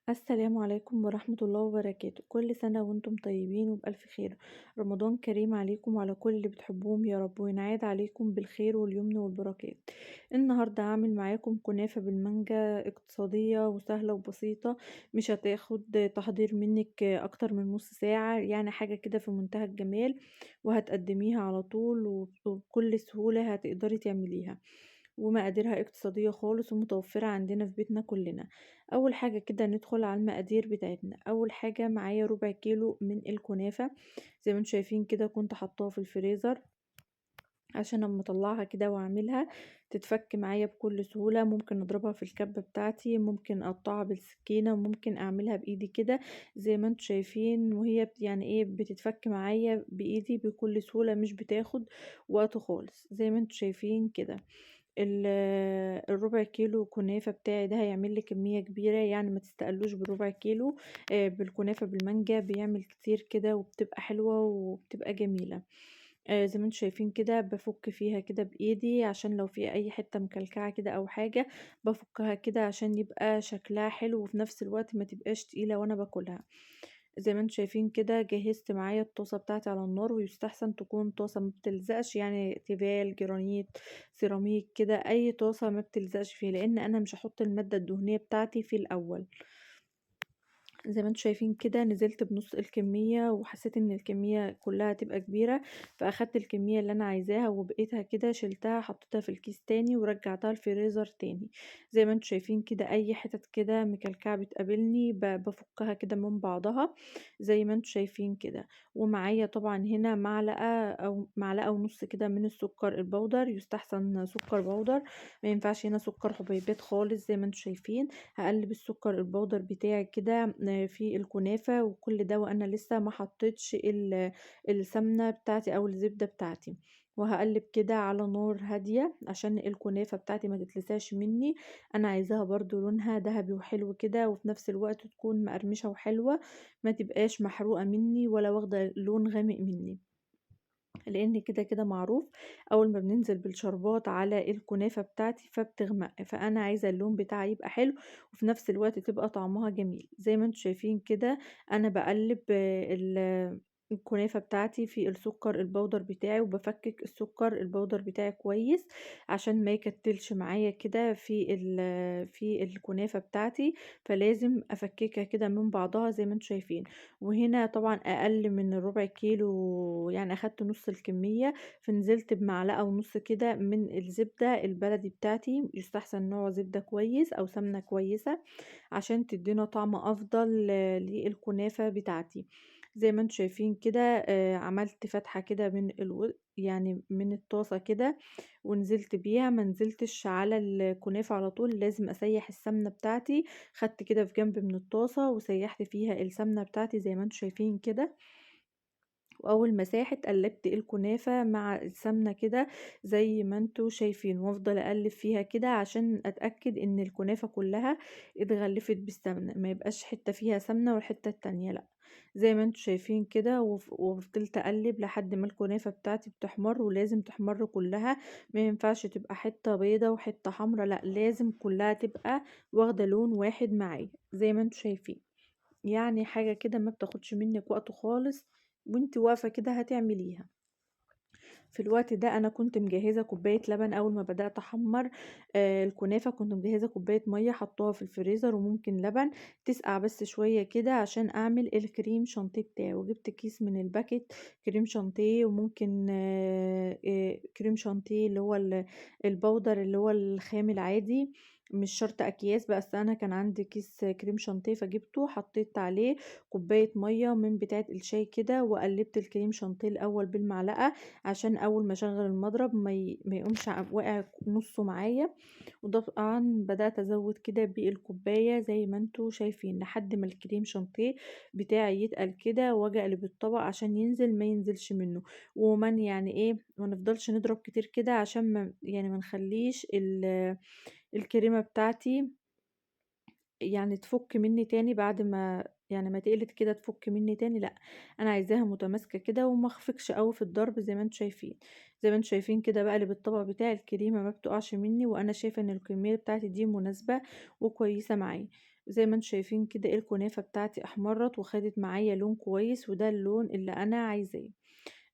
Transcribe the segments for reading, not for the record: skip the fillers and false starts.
السلام عليكم ورحمة الله وبركاته. كل سنة وانتم طيبين وبألف خير. رمضان كريم عليكم وعلى كل اللي بتحبوهم يا رب، وينعاد عليكم بالخير واليمن والبركات. النهاردة هعمل معاكم كنافة بالمانجا، اقتصادية وسهلة وبسيطة. مش هتاخد تحضير منك اكتر من نص ساعة، يعني حاجة كده في منتهى الجمال، وهتقدميها على طول وبكل سهولة هتقدري تعمليها، ومقاديرها اقتصادية خالص ومتوفرة عندنا في بيتنا كلنا. اول حاجة كده ندخل على المقادير بتاعتنا. اول حاجة معايا ربع كيلو من الكنافة، زي ما انتم شايفين كده كنت حطاها في الفريزر عشان اما اطلعها كده واعملها تتفك معايا بكل سهولة. ممكن اضربها في الكبة بتاعتي، ممكن اقطعها بالسكينة، ممكن اعملها بايدي كده زي ما انتم شايفين، وهي يعني ايه بتتفك معايا بايدي بكل سهولة، مش بتاخد وقت خالص زي ما انتم شايفين كده. ال الربع كيلو كنافة بتاعي ده هيعمل لي كمية كبيرة، يعني ما تستقلوش بالربع كيلو. بالكنافة بالمانجا بيعمل كتير كده وبتبقى حلوة وبتبقى جميلة. زي ما انتم شايفين كده بفك فيها كده بايدي عشان لو في اي حتة مكلكعة كده او حاجة بفكها كده عشان يبقى شكلها حلو، وفي نفس الوقت ما تبقاش تقيلة وانا باكلها. زي ما انتم شايفين كده جهزت معايا الطاسة بتاعتي على النار، ويستحسن تكون طاسة ما بتلزقش، يعني تيفال، جرانيت، سيراميك كده، اي طاسة ما بتلزقش فيه، لان انا مش هحط المادة الدهنية بتاعتي في الاول. زي ما انتم شايفين كده نزلت بنص الكمية، وحسيت ان الكمية كلها تبقى كبيرة، فاخدت الكمية اللي انا عايزاها وبقيتها كده شلتها حطيتها في الكيس تاني ورجعتها الفريزر تاني. زي ما انتم شايفين كده اي حتت كده مكلكعة بتقابلني بفكها كده من بعضها زي ما انتم شايفين كده. ومعايا طبعا هنا معلقة ونص كده من السكر البودر، يستحسن سكر بودر، ما ينفعش هنا سكر حبيبات خالص. زي ما انتم شايفين هقلب السكر البودر بتاعي كده في الكنافة وكل ده، وانا لسه ما حطيتش السمنة بتاعتي او الزبدة بتاعتي، وهقلب كده على نار هادية عشان الكنافة بتاعتي ما تتلسعش مني. انا عايزاها برضو لونها ذهبي وحلو كده، وفي نفس الوقت تكون مقرمشة وحلوة، ما تبقاش محروقة مني ولا واخدة لون غامق مني، لان كده كده معروف اول ما بننزل بالشربات على الكنافة بتاعتي فبتغمق، فانا عايزة اللون بتاعي يبقى حلو وفي نفس الوقت تبقى طعمها جميل. زي ما انتم شايفين كده انا بقلب الكنافة بتاعتي في السكر البودر بتاعي، وبفكك السكر البودر بتاعي كويس عشان ما يكتلش معايا كده في الكنافة بتاعتي، فلازم افككها كده من بعضها زي ما انتم شايفين. وهنا طبعا اقل من الربع كيلو، يعني اخدت نص الكمية، فنزلت بمعلقة ونص كده من الزبدة البلدي بتاعتي، يستحسن نوع زبدة كويس او سمنة كويسة عشان تدينا طعم افضل للكنافة بتاعتي. زي ما انتم شايفين كده عملت فتحة كده يعني من الطاسة كده ونزلت بيها، ما نزلتش على الكنافة على طول، لازم اسيح السمنة بتاعتي. خدت كده في جنب من الطاسة وسيحت فيها السمنة بتاعتي زي ما انتم شايفين كده، واول ما ساحت قلبت الكنافة مع السمنة كده زي ما انتوا شايفين، وافضل اقلب فيها كده عشان اتأكد ان الكنافة كلها اتغلفت بالسمنة، ما يبقاش حتة فيها سمنة والحتة التانية لا. زي ما انتوا شايفين كده وفضلت اقلب لحد ما الكنافة بتاعتي بتحمر، ولازم تحمر كلها، ما ينفعش تبقى حتة بيضة وحتة حمرا، لا لازم كلها تبقى واخدة لون واحد معايا زي ما انتوا شايفين. يعني حاجة كده ما بتاخدش منك وقت خالص، وانت واقفة كده هتعمليها. في الوقت ده انا كنت مجهزة كوباية لبن. اول ما بدأت احمر الكنافة كنت مجهزة كوباية مية حطوها في الفريزر، وممكن لبن تسقع بس شوية كده عشان اعمل الكريم شانتيه بتاعي. وجبت كيس من الباكت كريم شانتيه، وممكن كريم شانتيه اللي هو البودر اللي هو الخام العادي، مش شرط اكياس، بس انا كان عندي كيس كريم شانتيه فجبته حطيت عليه كوباية مية من بتاعة الشاي كده، وقلبت الكريم شانتيه الاول بالمعلقة عشان اول ما اشغل المضرب ما يقومش واقع نصه معايا. وطبعا بدأت ازود كده بالكوباية زي ما انتوا شايفين لحد ما الكريم شانتيه بتاعي يتقل كده، واجي اقلب الطبق عشان ينزل ما ينزلش منه. ومن يعني ايه ما نفضلش نضرب كتير كده عشان ما يعني ما نخليش الكريمة بتاعتي يعني تفك مني تاني بعد ما يعني ما تقلت كده تفك مني تاني، لا انا عايزاها متماسكه كده وما اخفقش قوي في الضرب زي ما انتم شايفين. زي ما انتم شايفين كده بقلب الطبق بتاع الكريمه ما بتقعش مني، وانا شايفه ان الكميه بتاعتي دي مناسبه وكويسه معايا. زي ما انتم شايفين كده الكنافة بتاعتي احمرت وخدت معايا لون كويس، وده اللون اللي انا عايزاه.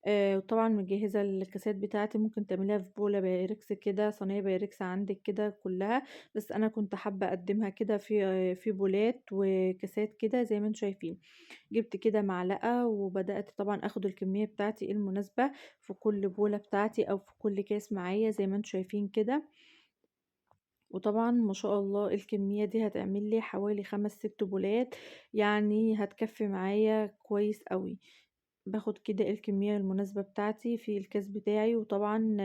وطبعًا مجهّزة الكاسات بتاعتي، ممكن تعمليها في بولة بايركس كده، صينية بايركس عندِك كده كلّها، بس أنا كنت حابة أقدّمها كده في بولات وكاسات كده زي ما أنتم شايفين. جِبت كده معلقة وبدأت طبعًا آخُد الكمية بتاعتي المناسبة في كل بولة بتاعتي أو في كل كاس معايا زي ما أنتم شايفين كده. وطبعًا ما شاء الله الكمية دي هتعمل لي حوالي 5، 6 بولات، يعني هتكفّي معايا كويس أوي. باخد كده الكمية المناسبة بتاعتي في الكاس بتاعي، وطبعًا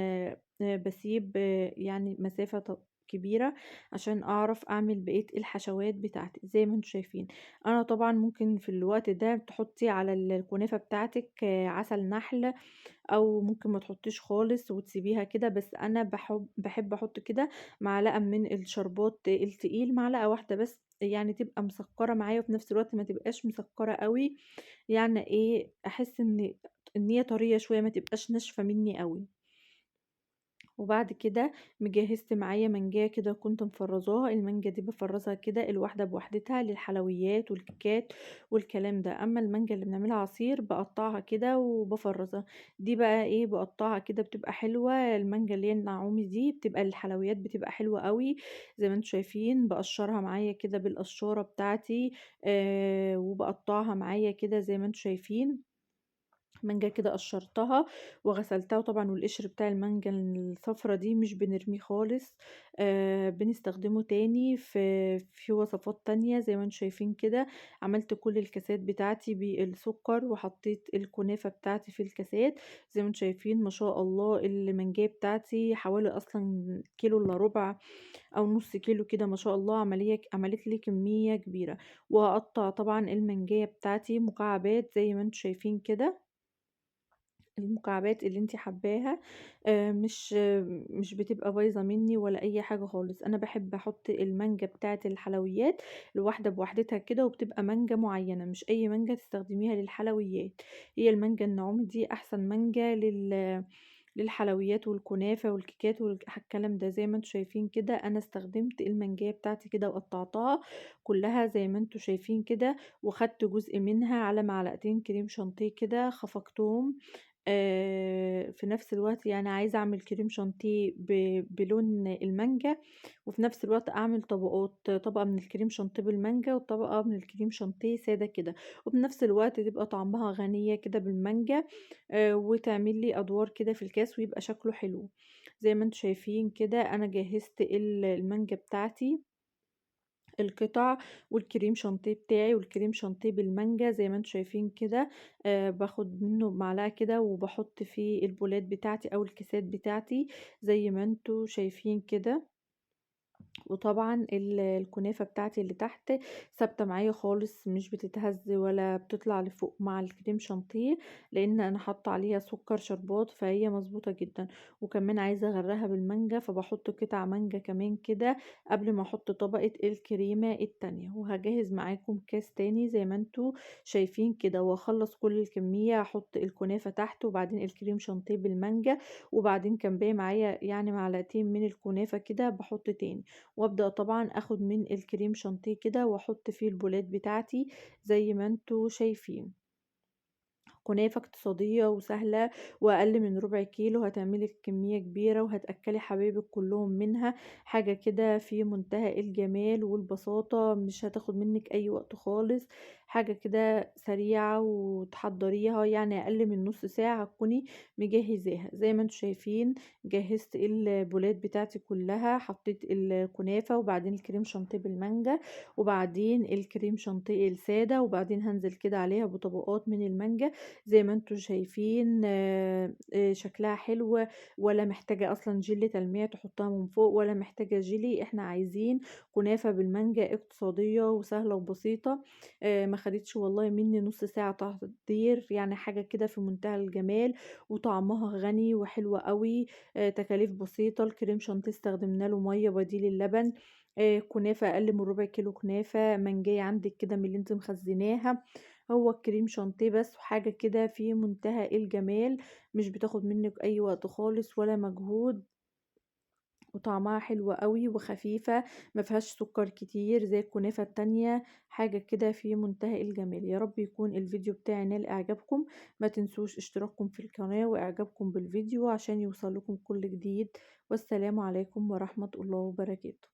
باسيب يعني مسافة كبيرة عشان أعرف أعمل بقية الحشوات بتاعتي زي ما أنتم شايفين. أنا طبعًا ممكن في الوقت ده تحطي على الكنافة بتاعتِك عسل نحل، أو ممكن ما تحطيش خالص وتسيبيها كده، بس أنا باحب أحط كده معلقة من الشربات التقيل، معلقة واحدة بس، يعني تبقى مسكّرة معايا وفي نفس الوقت ما تبقاش مسكّرة أوي، يعني إيه أحس إن هي طرية شوية ما تبقاش ناشفة مني أوي. وبعد كده جهزت معايا مانجاية كده كنت مفرّزاها، المانجا دي بافرّزها كده الواحدة بوحدتها للحلويات والكيكات والكلام ده، أمّا المانجا اللي بنعملها عصير باقطّعها كده وبافرّزها. دي بقى إيه باقطّعها كده بتبقى حلوة، المانجا اللي هي النعومي دي بتبقى للحلويات بتبقى حلوة أوي، زي ما أنتم شايفين باقشّرها معايا كده بالقشّورة بتاعتي، وباقطّعها معايا كده زي ما أنتم شايفين. مانجا كده قشرتها وغسلتها، وطبعًا والقشر بتاع المانجا الصفرا دي مش بنرميه خالص، بنستخدمه تاني في وصفات تانية زي ما أنتم شايفين كده. عملت كل الكاسات بتاعتي بالسكر وحطيت الكنافة بتاعتي في الكاسات زي ما أنتم شايفين. ما شاء الله المانجاية بتاعتي حوالي أصلًا كيلو إلا ربع أو نص كيلو كده، ما شاء الله عملت لي كمية كبيرة. وهاقطّع طبعًا المانجاية بتاعتي مكعبات زي ما أنتم شايفين كده. المكعبات اللي أنتِ حاباها، مش بتبقى بايظة منّي ولا أي حاجة خالص. أنا باحب أحط المانجا بتاعة الحلويات الواحدة بوحدتها كده، وبتبقى مانجا معيّنة، مش أي مانجا تستخدميها للحلويات. هي المانجا النعومي دي أحسن مانجا للحلويات والكنافة والكيكات الكلام ده. زي ما أنتم شايفين كده أنا استخدمت المانجاية بتاعتي كده وقطّعتها كلّها زي ما أنتم شايفين كده، وخدت جزء منها على معلقتين كريم شانتيه كده خفقتهم. في نفس الوقت يعني عايزة أعمل كريم شانتيه بلون المانجا، وفي نفس الوقت أعمل طبقات، طبقة من الكريم شانتيه بالمانجا وطبقة من الكريم شانتيه سادة كده، وبنفس الوقت تبقى طعمها غنية كده بالمانجا، وتعمل لي أدوار كده في الكاس ويبقى شكله حلو. زي ما أنتم شايفين كده أنا جهزت المانجا بتاعتي، القطع والكريم شانتيه بتاعي، والكريم شانتيه بالمانجا زي ما أنتم شايفين كده. باخد منه بمعلقة كده وباحط في البولات بتاعتي أو الكيسات بتاعتي زي ما أنتم شايفين كده. وطبعًا الكنافة بتاعتي اللي تحت ثابتة معايا خالص مش بتتهز ولا بتطلع لفوق مع الكريم شانتيه، لإن أنا حاطة عليها سكر شربات فهي مضبوطة جدًا. وكمان عايزة أغرّقها بالمانجا فباحط قطع مانجا كمان كده قبل ما أحط طبقة الكريمة التانية. وهاجهز معاكم كاس تاني زي ما أنتم شايفين كده، وأخلّص كل الكمية أحط الكنافة تحت وبعدين الكريم شانتيه بالمانجا، وبعدين كان باقي معايا يعني معلقتين من الكنافة كده باحط تاني. وابدأ طبعا اخد من الكريم شانتيه كده واحط فيه البولات بتاعتي زي ما انتوا شايفين. كنافة اقتصادية وسهلة وأقل من ربع كيلو، هتعملي كمية كبيرة وهتأكلي حبايبك كلهم منها. حاجة كده في منتهى الجمال والبساطة، مش هتاخد منك أي وقت خالص، حاجة كده سريعة وتحضريها يعني أقل من نص ساعة هتكوني مجهزاها. زي ما انتوا شايفين جهزت البولات بتاعتي كلها، حطيت الكنافة وبعدين الكريم شانتيه بالمانجا وبعدين الكريم شانتيه السادة، وبعدين هنزل كده عليها بطبقات من المانجا زي ما انتم شايفين. شكلها حلو، ولا محتاجة أصلا جل تلميع تحطها من فوق ولا محتاجة جيلي. احنا عايزين كنافة بالمانجا اقتصادية وسهلة وبسيطة. ما خدتش والله مني نص ساعة تحضير، يعني حاجة كده في منتهى الجمال وطعمها غني وحلوة قوي. تكاليف بسيطة. الكريم شانتيه استخدمنا له مية بديل اللبن. كنافة أقل من ربع كيلو كنافة مانجاية عندك كده من اللي انت مخزناها. هو الكريم شانتيه بس، وحاجة كده في منتهى الجمال، مش بتاخد منك أي وقت خالص ولا مجهود. وطعمها حلو أوي وخفيفة، ما فيهاش سكر كتير زي الكنافة التانية، حاجة كده في منتهى الجمال. يا رب يكون الفيديو بتاعي نال إعجابكم، ما تنسوش اشتراككم في القناة وإعجابكم بالفيديو عشان يوصلكم كل جديد، والسلام عليكم ورحمة الله وبركاته.